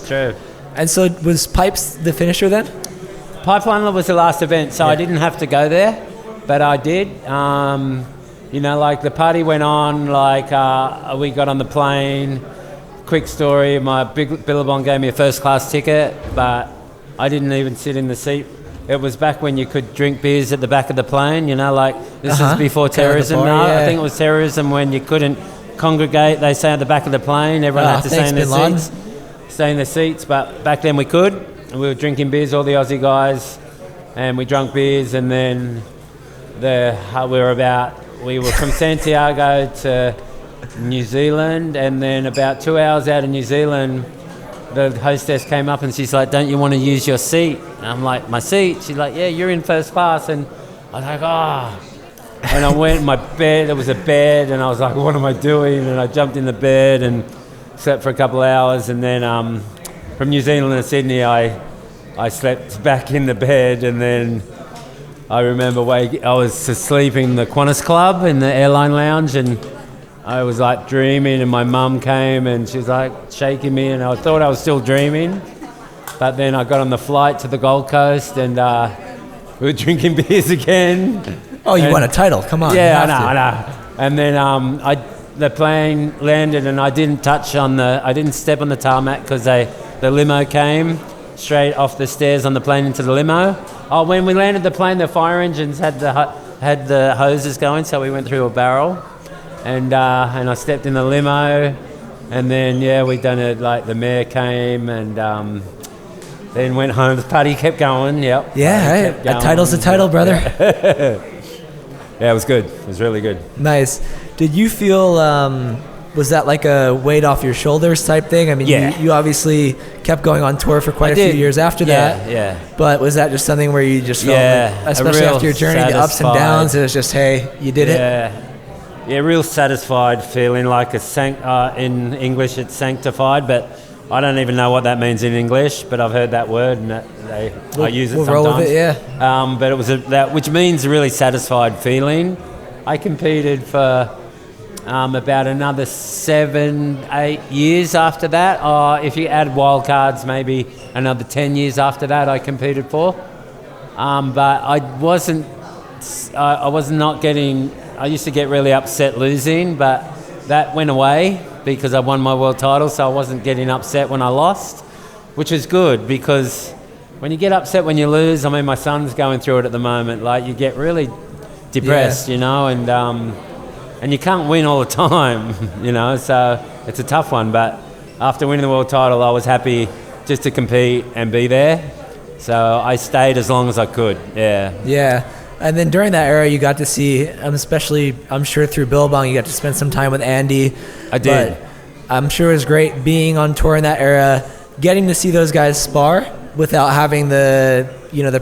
Speaker 2: True.
Speaker 1: And so was Pipes the finisher then?
Speaker 2: Pipeline was the last event, so I didn't have to go there, but I did. The party went on, we got on the plane. Quick story, my Billabong gave me a first class ticket, but I didn't even sit in the seat. It was back when you could drink beers at the back of the plane, this is before terrorism. I think it was terrorism when you couldn't congregate, they say, at the back of the plane. Everyone had to stay in their seats, but back then we could. We were drinking beers, all the Aussie guys, and we drank beers, and then we were from Santiago to New Zealand, and then about 2 hours out of New Zealand, the hostess came up and she's like, "Don't you want to use your seat?" And I'm like, "My seat?" She's like, "Yeah, you're in first class." And I was like, And I went in my bed, there was a bed, and I was like, "What am I doing?" And I jumped in the bed and slept for a couple of hours, and then from New Zealand to Sydney, I slept back in the bed, and then I remember I was asleep in the Qantas Club in the airline lounge, and I was dreaming, and my mum came and she was shaking me, and I thought I was still dreaming, but then I got on the flight to the Gold Coast, and we were drinking beers again.
Speaker 1: Oh, you won a title, come on.
Speaker 2: Yeah, I know. And then the plane landed, and I didn't step on the tarmac because the limo came straight off the stairs on the plane into the limo. Oh, when we landed the plane, the fire engines had the hoses going, so we went through a barrel. And I stepped in the limo, and then we done it. The mayor came, and then went home. The party kept going. Yep.
Speaker 1: Yeah, a title's a title, brother.
Speaker 2: Yeah, it was good. It was really good.
Speaker 1: Nice. Did you feel? Was that like a weight off your shoulders type thing? I mean, you obviously kept going on tour for quite a few years after that.
Speaker 2: Yeah.
Speaker 1: But was that just something where you just felt, especially after your journey, the ups and downs, it was just, hey, you did it?
Speaker 2: Yeah, real satisfied feeling, in English it's sanctified, but I don't even know what that means in English, but I've heard that word, and I use it sometimes.
Speaker 1: Roll with it,
Speaker 2: but it was which means a really satisfied feeling. I competed for about another 7-8 years after that. If you add wild cards, maybe another 10 years after that I competed for. But I was not getting... I used to get really upset losing, but that went away because I won my world title, so I wasn't getting upset when I lost, which is good, because when you get upset when you lose, my son's going through it at the moment, you get really depressed, and you can't win all the time, so it's a tough one. But after winning the world title, I was happy just to compete and be there, so I stayed as long as I could.
Speaker 1: Yeah. And then during that era, you got to see, especially, I'm sure through Billabong, you got to spend some time with Andy.
Speaker 2: I did.
Speaker 1: But I'm sure it was great being on tour in that era, getting to see those guys spar without having the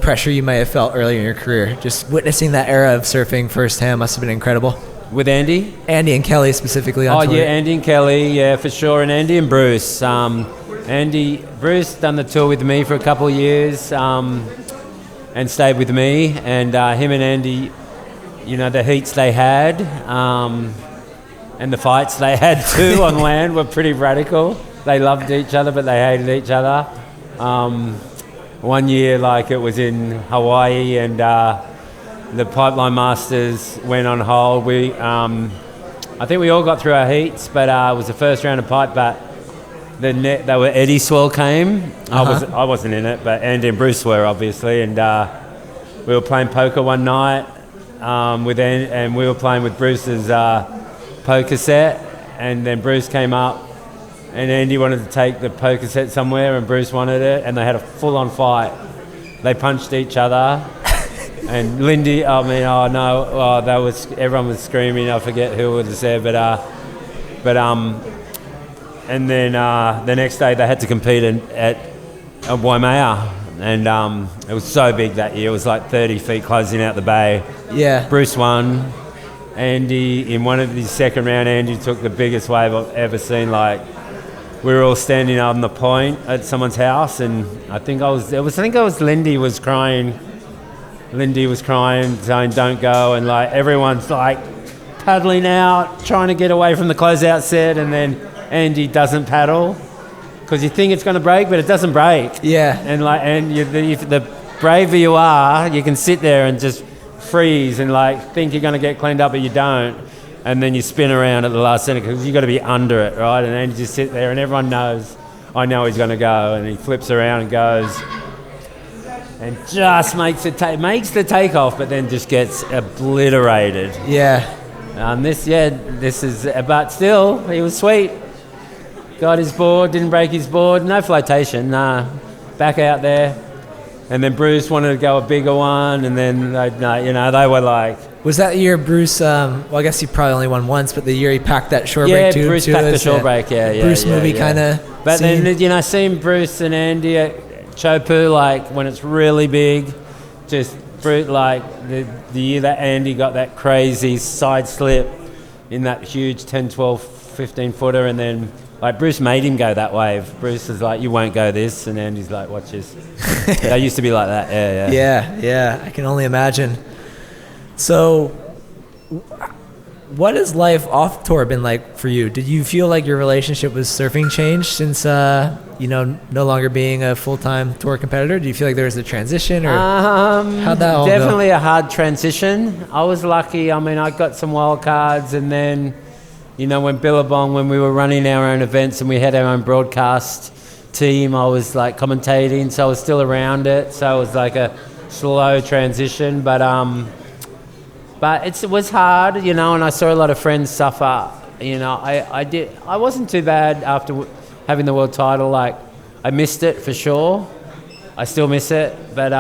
Speaker 1: pressure you may have felt earlier in your career. Just witnessing that era of surfing firsthand must have been incredible.
Speaker 2: With Andy?
Speaker 1: Andy and Kelly specifically on tour.
Speaker 2: Oh, yeah, Andy and Kelly, yeah, for sure. And Andy and Bruce. Bruce done the tour with me for a couple of years. And stayed with me, and him and Andy, the heats they had, and the fights they had too on land were pretty radical. They loved each other, but they hated each other. one year, like it was in Hawaii, and the Pipeline Masters went on hold. I think we all got through our heats, but it was the first round of pipe. But Eddie Swell came. I wasn't in it, but Andy and Bruce were obviously, and we were playing poker one night and we were playing with Bruce's poker set, and then Bruce came up. And Andy wanted to take the poker set somewhere, and Bruce wanted it, and they had a full-on fight. They punched each other, and Lindy, everyone was screaming. I forget who was there, and then the next day they had to compete at Waimea, and it was so big that year. It was like 30 feet closing out the bay.
Speaker 1: Yeah.
Speaker 2: Bruce won. Andy, in one of his second round, Andy took the biggest wave I've ever seen. Like, we were all standing on the point at someone's house, and I think it was Lindy was crying. Lindy was crying, saying, "Don't go," and like everyone's like paddling out, trying to get away from the closeout set, and then Andy doesn't paddle because you think it's going to break, but it doesn't break.
Speaker 1: Yeah.
Speaker 2: And if the braver you are, you can sit there and just freeze and like think you're going to get cleaned up, but you don't. And then you spin around at the last second because you've got to be under it, right? And then you just sit there and everyone knows, I know he's going to go. And he flips around and goes and just makes the takeoff, but then just gets obliterated.
Speaker 1: Yeah.
Speaker 2: But still, he was sweet. Got his board, didn't break his board, no flotation, back out there. And then Bruce wanted to go a bigger one, and then they were like...
Speaker 1: Was that the year Bruce, well, I guess he probably only won once, but the year he packed that shore break too?
Speaker 2: Yeah, Bruce packed the shore break,
Speaker 1: Bruce movie kind of
Speaker 2: But
Speaker 1: scene.
Speaker 2: then, seeing Bruce and Andy at Chopu, like, when it's really big, just, like, the year that Andy got that crazy side slip in that huge 10, 12, 15-footer, and then... Like, Bruce made him go that wave. Bruce was like, "You won't go this," and Andy's like, "Watch this." They used to be like that,
Speaker 1: Yeah, I can only imagine. So, what has life off tour been like for you? Did you feel like your relationship with surfing changed since, no longer being a full-time tour competitor? Do you feel like there was a transition, or how'd that all go?
Speaker 2: Definitely a hard transition. I was lucky. I mean, I got some wild cards, and then... when Billabong, when we were running our own events and we had our own broadcast team, I was like commentating, so I was still around it. So it was like a slow transition, but it was hard, and I saw a lot of friends suffer. I wasn't too bad after having the world title. Like, I missed it for sure. I still miss it, but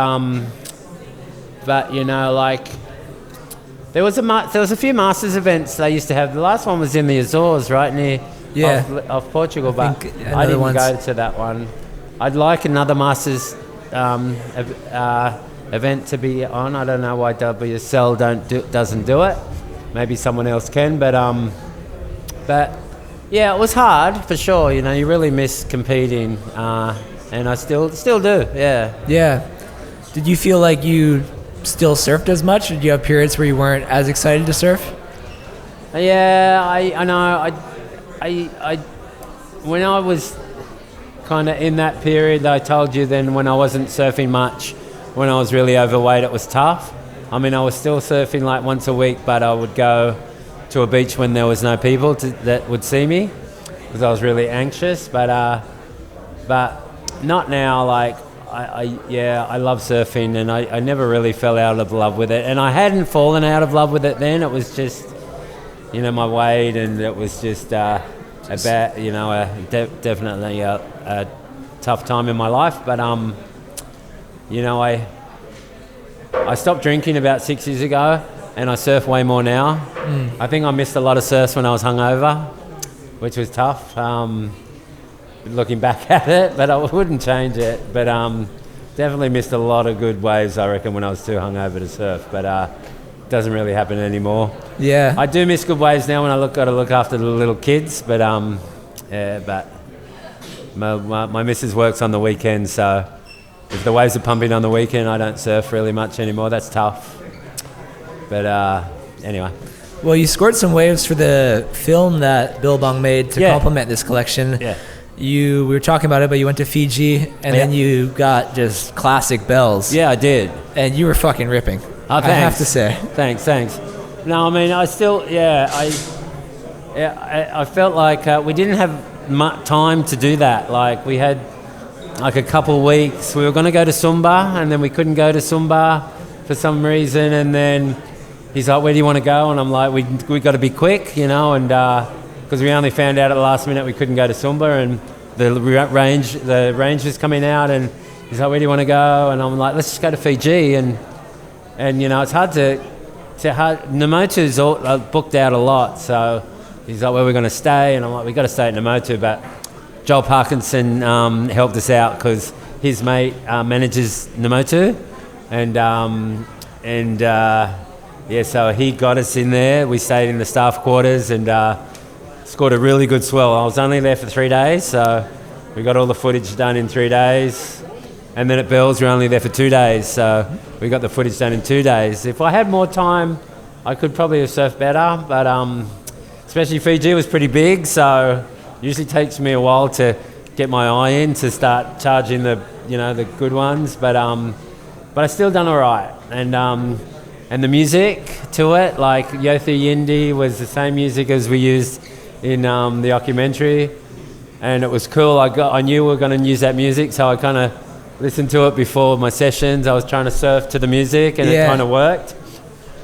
Speaker 2: There was a few Masters events they used to have. The last one was in the Azores, right near off Portugal, but I didn't go to that one. I'd like another Masters event to be on. I don't know why WSL doesn't do it. Maybe someone else can, but yeah, it was hard for sure. You really miss competing, and I still do. Yeah.
Speaker 1: Yeah. Did you feel like you still surfed as much? Or did you have periods where you weren't as excited to surf?
Speaker 2: Yeah, I know. I when I was kind of in that period, I told you then when I wasn't surfing much, when I was really overweight, it was tough. I mean, I was still surfing like once a week, but I would go to a beach when there was no people that would see me because I was really anxious. But not now. Like, I love surfing, and I never really fell out of love with it, and I hadn't fallen out of love with it then. It was just, my weight, and it was just definitely a tough time in my life. But I stopped drinking about 6 years ago, and I surf way more now. I think I missed a lot of surfs when I was hungover, which was tough. Looking back at it, but I wouldn't change it. But definitely missed a lot of good waves, I reckon, when I was too hungover to surf. But it doesn't really happen anymore.
Speaker 1: Yeah.
Speaker 2: I do miss good waves now when I got to look after the little kids. But but my missus works on the weekend, so if the waves are pumping on the weekend, I don't surf really much anymore. That's tough. But anyway.
Speaker 1: Well, you scored some waves for the film that Billabong made to complement this collection.
Speaker 2: Yeah.
Speaker 1: we were talking about it, but you went to Fiji, and then you got just classic bells.
Speaker 2: Yeah, I did.
Speaker 1: And you were fucking ripping.
Speaker 2: Oh,
Speaker 1: I have to say.
Speaker 2: Thanks. No, I mean, I still, I felt like we didn't have much time to do that. Like, we had like a couple of weeks. We were going to go to Sumba, and then we couldn't go to Sumba for some reason. And then he's like, where do you want to go? And I'm like, we got to be quick, you know, and because we only found out at the last minute we couldn't go to Sumba, and the range was coming out, and he's like, where do you want to go? And I'm like, let's just go to Fiji. And you know, it's hard to Namotu's booked out a lot, so he's like, where are we going to stay? And I'm like, we got to stay at Namotu, but Joel Parkinson helped us out because his mate manages Namotu, so he got us in there. We stayed in the staff quarters and scored a really good swell. I was only there for 3 days, so we got all the footage done in 3 days. And then at Bells, we were only there for 2 days, so we got the footage done in 2 days. If I had more time, I could probably have surfed better, but especially Fiji was pretty big, so it usually takes me a while to get my eye in to start charging the good ones. But I still done all right. And the music to it, like Yothu Yindi was the same music as we used in the documentary, and it was cool. I knew we were going to use that music, so I kind of listened to it before my sessions. I was trying to surf to the music, and it kind of worked.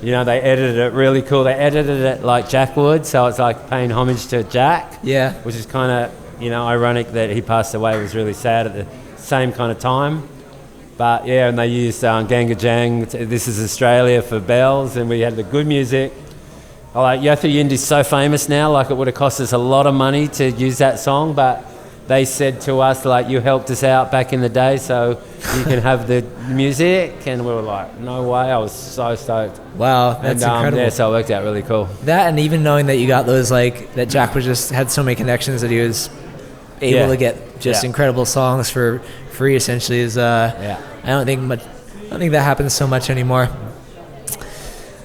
Speaker 2: You know, they edited it really cool. They edited it like Jack would, so it's like paying homage to Jack. Yeah. Which is kind of, ironic that he passed away. It was really sad at the same kind of time. But yeah, and they used Ganga Jang, This Is Australia for bells, and we had the good music. Like Yothu Yindi's so famous now, like it would have cost us a lot of money to use that song, but they said to us, like, you helped us out back in the day, so you can have the music. And we were like, no way. I was so stoked. Wow, that's incredible. Yeah, so it worked out really cool. That, and even knowing that you got those, like, that Jack was just had so many connections that he was able to get just incredible songs for free, essentially, is I don't think that happens so much anymore.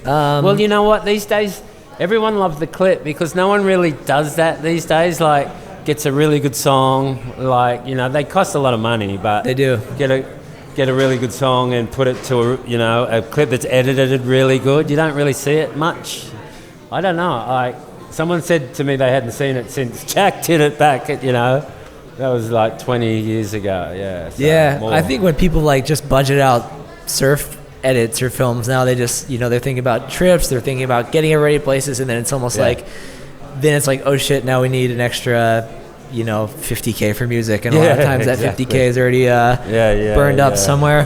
Speaker 2: Well, you know what? These days, everyone loves the clip because no one really does that these days. Like, gets a really good song, like, they cost a lot of money, but they do get a really good song and put it to a clip that's edited really good. You don't really see it much. I don't know, like, someone said to me they hadn't seen it since Jack did it back at, that was like 20 years ago. So more. I think when people like just budget out surf edits or films now, they just they're thinking about trips, they're thinking about getting everybody places, and then it's almost like oh shit, now we need an extra $50K for music, and a lot of times that $50K is already burned up somewhere.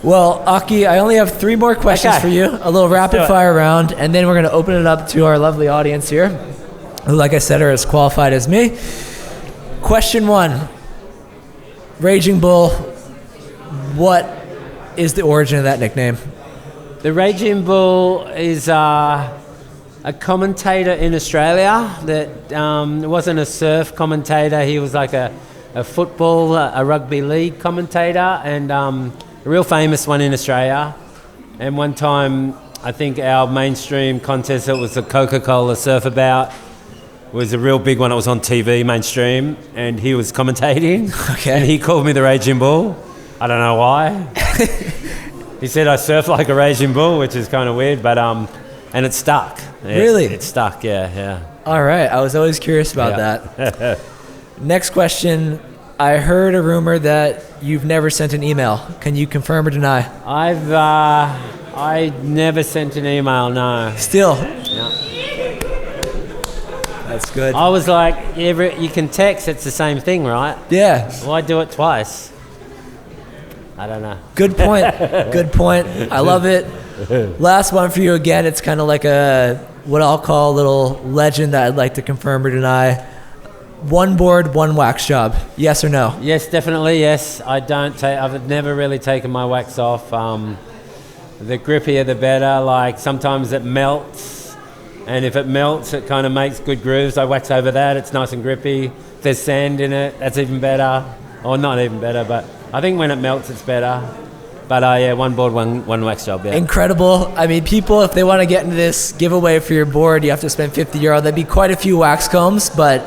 Speaker 2: Well, Occy, I only have 3 more questions for you, a little rapid fire round, and then we're going to open it up to our lovely audience here, who, like I said, are as qualified as me. Question 1, Raging Bull, what is the origin of that nickname? The Raging Bull is a commentator in Australia that wasn't a surf commentator. He was like a football, a rugby league commentator, and a real famous one in Australia. And one time, I think our mainstream contest, it was the Coca-Cola Surfabout, was a real big one. It was on TV, mainstream, and he was commentating. Okay. And he called me the Raging Bull. I don't know why. He said I surf like a Raging Bull, which is kind of weird, but and it stuck. Really? It stuck, yeah. All right. I was always curious about that. Next question. I heard a rumor that you've never sent an email. Can you confirm or deny? I never sent an email, no. Still? Yeah. That's good. I was like, you can text, it's the same thing, right? Yeah. Why do it twice? I don't know. Good point. Good point. I love it. Last one for you again. It's kind of like what I'll call a little legend that I'd like to confirm or deny. One board, one wax job. Yes or no? Yes, definitely. Yes. I've never really taken my wax off. The grippier, the better. Like sometimes it melts, and if it melts, it kind of makes good grooves. I wax over that. It's nice and grippy. If there's sand in it, that's even better. Or not even better, but I think when it melts, it's better. But one board, one wax job, yeah. Incredible. I mean, people, if they want to get into this giveaway for your board, you have to spend €50. That'd be quite a few wax combs, but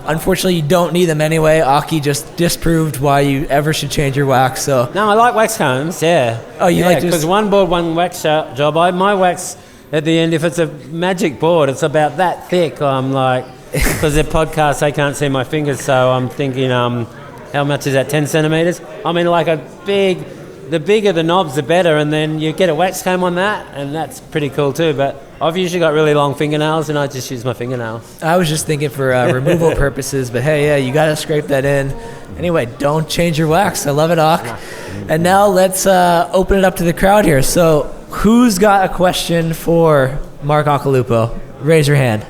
Speaker 1: Unfortunately, you don't need them anyway. Occy just disproved why you ever should change your wax. So
Speaker 2: No, I like wax combs, yeah.
Speaker 1: Oh, you like just-
Speaker 2: because one board, one wax job. My wax at the end, if it's a magic board, it's about that thick. I'm like, because they're podcasts, they can't see my fingers, so I'm thinking, how much is that, 10 centimetres? I mean, like the bigger the knobs, the better, and then you get a wax comb on that, and that's pretty cool too. But I've usually got really long fingernails, and I just use my fingernails.
Speaker 1: I was just thinking for removal purposes, but hey, yeah, you got to scrape that in. Anyway, don't change your wax. I love it, Ock. And now let's open it up to the crowd here. So who's got a question for Mark Occhilupo? Raise your hand.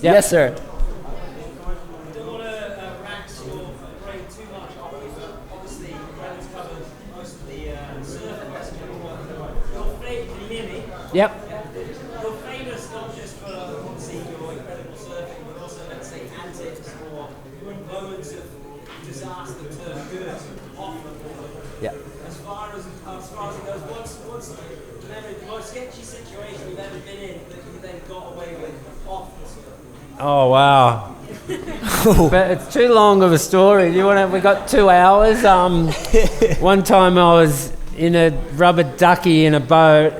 Speaker 2: Yep.
Speaker 1: Yes, sir.
Speaker 2: Yep.
Speaker 3: You're famous not just for obviously your incredible surfing, but also, let's say, antics or moments of disaster turn good off the board.
Speaker 2: Yep.
Speaker 3: As far as it goes, what's the most sketchy situation you've ever been in that you then got away with off the surf?
Speaker 2: Oh wow. But it's too long of a story. We got 2 hours. One time I was in a rubber ducky in a boat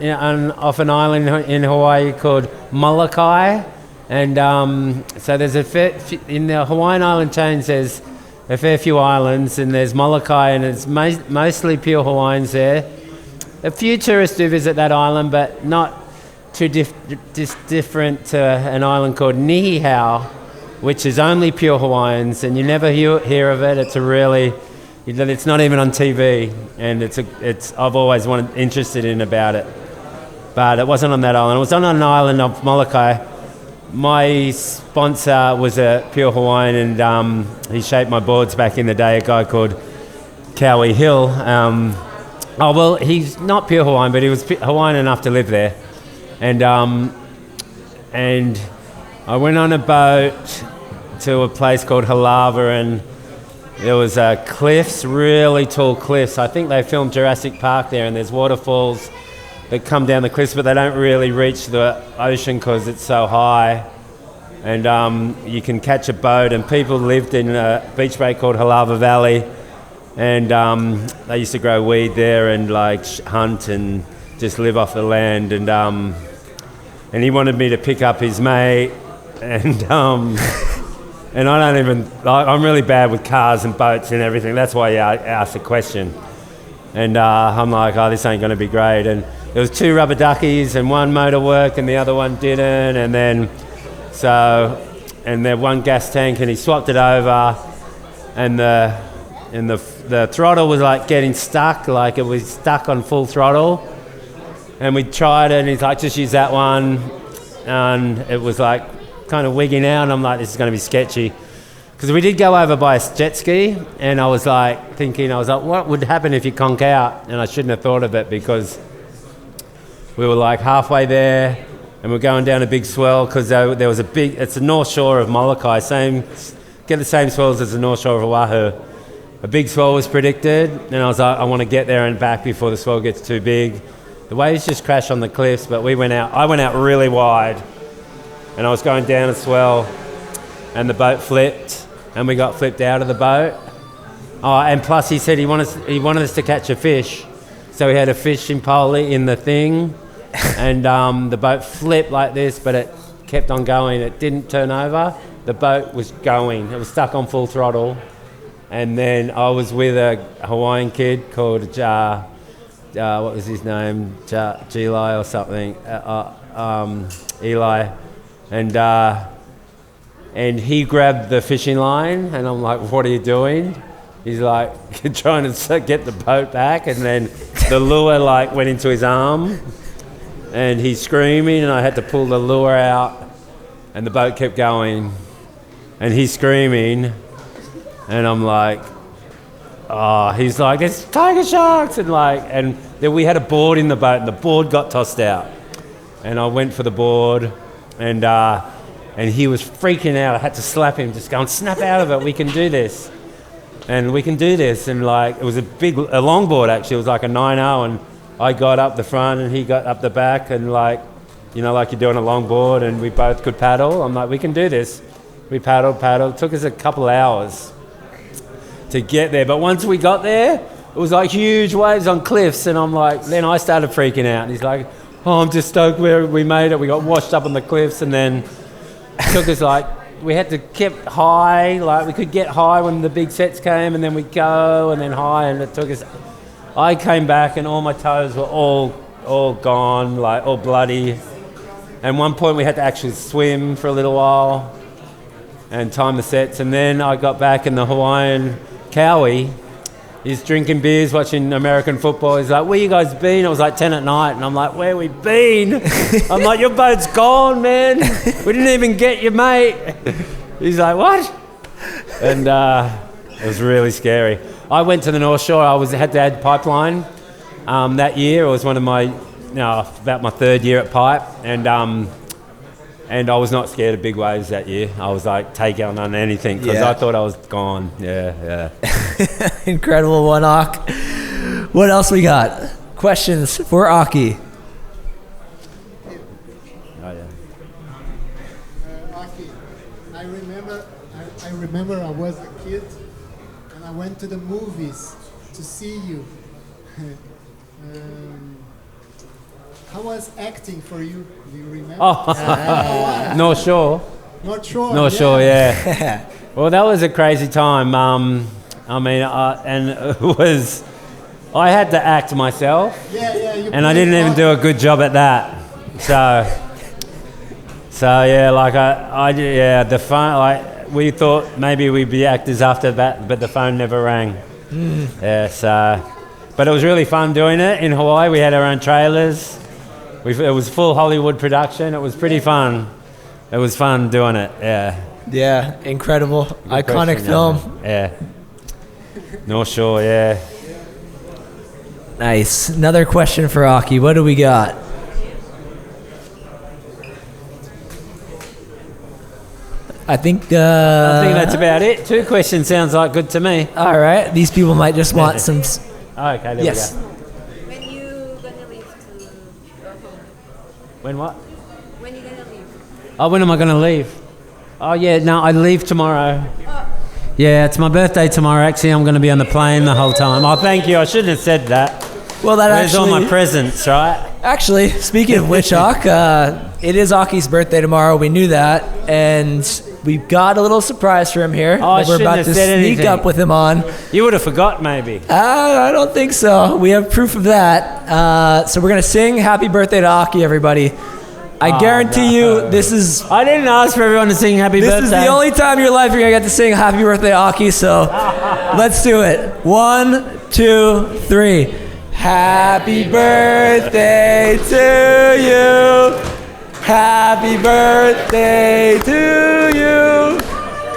Speaker 2: off an island in Hawaii called Molokai, and so there's in the Hawaiian island chains there's a fair few islands, and there's Molokai, and it's mostly pure Hawaiians there. A few tourists do visit that island, but not too different to an island called Nihihau, which is only pure Hawaiians, and you never hear of it. It's not even on TV, and I've always interested in about it, but it wasn't on that island. It was on an island of Molokai. My sponsor was a pure Hawaiian, and he shaped my boards back in the day. A guy called Cowie Hill. He's not pure Hawaiian, but he was Hawaiian enough to live there, and I went on a boat to a place called Halava, and there was cliffs, really tall cliffs. I think they filmed Jurassic Park there, and there's waterfalls that come down the cliffs, but they don't really reach the ocean because it's so high. And you can catch a boat, and people lived in a beach break called Halava Valley, and they used to grow weed there and hunt and just live off the land. And he wanted me to pick up his mate, and and I don't even, I'm really bad with cars and boats and everything. That's why I asked the question. And I'm like, this ain't going to be great. And there was 2 rubber duckies, and one motor worked and the other one didn't. And then, there one gas tank, and he swapped it over, and the throttle was getting stuck, it was stuck on full throttle. And we tried it, and he's like, just use that one. And it was kind of wigging out, and I'm like, this is going to be sketchy, because we did go over by a jet ski, and I was thinking, what would happen if you conk out? And I shouldn't have thought of it, because we were halfway there, and we're going down a big swell, because there was it's the north shore of Molokai, get the same swells as the north shore of Oahu. A big swell was predicted, and I was like, I want to get there and back before the swell gets too big. The waves just crashed on the cliffs, but I went out really wide, and I was going down a swell, and the boat flipped, and we got flipped out of the boat. Oh, and plus he said he wanted us to catch a fish, so he had a fishing pole in the thing, and the boat flipped like this, but it kept on going. It didn't turn over. The boat was going. It was stuck on full throttle, and then I was with a Hawaiian kid called what was his name? Eli or something. Eli. And he grabbed the fishing line, and I'm like, what are you doing? He's trying to get the boat back, and then the lure went into his arm, and he's screaming, and I had to pull the lure out, and the boat kept going, and he's screaming, and I'm like, he's like, there's tiger sharks, and then we had a board in the boat, and the board got tossed out, and I went for the board, and he was freaking out. I had to slap him, just going, snap out of it, we can do this. And we can do this. And it was a longboard actually, it was a 9.0, and I got up the front and he got up the back, and like you're doing a longboard, and we both could paddle. I'm like, we can do this. We paddled. It took us a couple hours to get there. But once we got there, it was like huge waves on cliffs. And then I started freaking out. And he's like, oh, I'm just stoked we made it. We got washed up on the cliffs. And then it took us we had to keep high. We could get high when the big sets came. And then we'd go and then high. And it took us, I came back and all my toes were all gone, all bloody. At one point we had to actually swim for a little while and time the sets, and then I got back in the Hawaiian Cowie. He's drinking beers, watching American football. He's like, where you guys been? It was 10 at night, and I'm like, where we been? I'm like, your boat's gone, man. We didn't even get you, mate. He's like, what? And it was really scary. I went to the North Shore. I had to add pipeline that year. It was one of my, about my third year at pipe, and I was not scared of big waves that year. I was take on anything because I thought I was gone. Yeah.
Speaker 1: Incredible one, Ock. What else we got? Questions for Occy?
Speaker 2: Oh yeah.
Speaker 4: Occy, I remember I was a kid and I went to the movies to see you. How was acting for you? Do you remember?
Speaker 2: North Shore.
Speaker 4: Not sure.
Speaker 2: North Shore, yeah. Well, that was a crazy time. And it was, I had to act myself.
Speaker 4: Yeah.
Speaker 2: And I didn't even do a good job at that. So yeah, the phone, we thought maybe we'd be actors after that, but the phone never rang. Yeah, but it was really fun doing it in Hawaii. We had our own trailers. It was full Hollywood production. It was pretty fun. It was fun doing it, yeah.
Speaker 1: Yeah, incredible.
Speaker 2: Good
Speaker 1: Iconic
Speaker 2: question,
Speaker 1: film.
Speaker 2: Yeah. North Shore, yeah.
Speaker 1: Nice. Another question for Occy. What do we got? I think
Speaker 2: That's about it. 2 questions sounds like good to me.
Speaker 1: All right. These people might just want some...
Speaker 2: Okay, there
Speaker 1: Yes.
Speaker 2: we go.
Speaker 5: When you gonna leave to go home?
Speaker 2: When what?
Speaker 5: When you gonna leave?
Speaker 2: Oh, when am I going to leave? Oh, yeah, no, I leave tomorrow. Yeah, it's my birthday tomorrow. Actually, I'm going to be on the plane the whole time. Oh, thank you. I shouldn't have said that.
Speaker 1: Well, that
Speaker 2: Where's
Speaker 1: actually...
Speaker 2: all my presents, right?
Speaker 1: Actually, speaking of which, Ock, it is Occy's birthday tomorrow. We knew that, and we've got a little surprise for him here.
Speaker 2: Oh, I
Speaker 1: that we're
Speaker 2: shouldn't
Speaker 1: about
Speaker 2: have
Speaker 1: to
Speaker 2: said
Speaker 1: sneak
Speaker 2: anything.
Speaker 1: up with him on.
Speaker 2: You would have forgot, maybe.
Speaker 1: I don't think so. We have proof of that. So we're gonna sing "Happy Birthday" to Occy, everybody. I guarantee you, this is
Speaker 2: I didn't ask for everyone to sing happy birthday.
Speaker 1: this is the only time in your life you're gonna get to sing "Happy Birthday" to Occy. So let's do it. 1, 2, 3. Happy birthday to you. Happy birthday to you.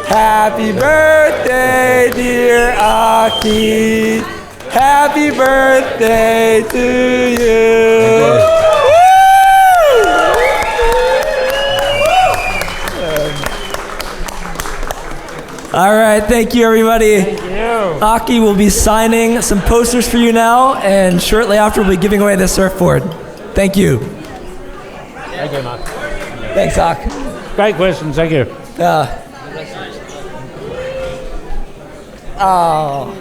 Speaker 1: Happy birthday, dear Occy. Happy birthday to you. All right, thank you, everybody.
Speaker 2: Thank you.
Speaker 1: Occy will be signing some posters for you now, and shortly after we'll be giving away the surfboard. Thank you.
Speaker 2: Thank you, Mark.
Speaker 1: Thanks, Ock.
Speaker 2: Great questions, thank you.
Speaker 1: Oh.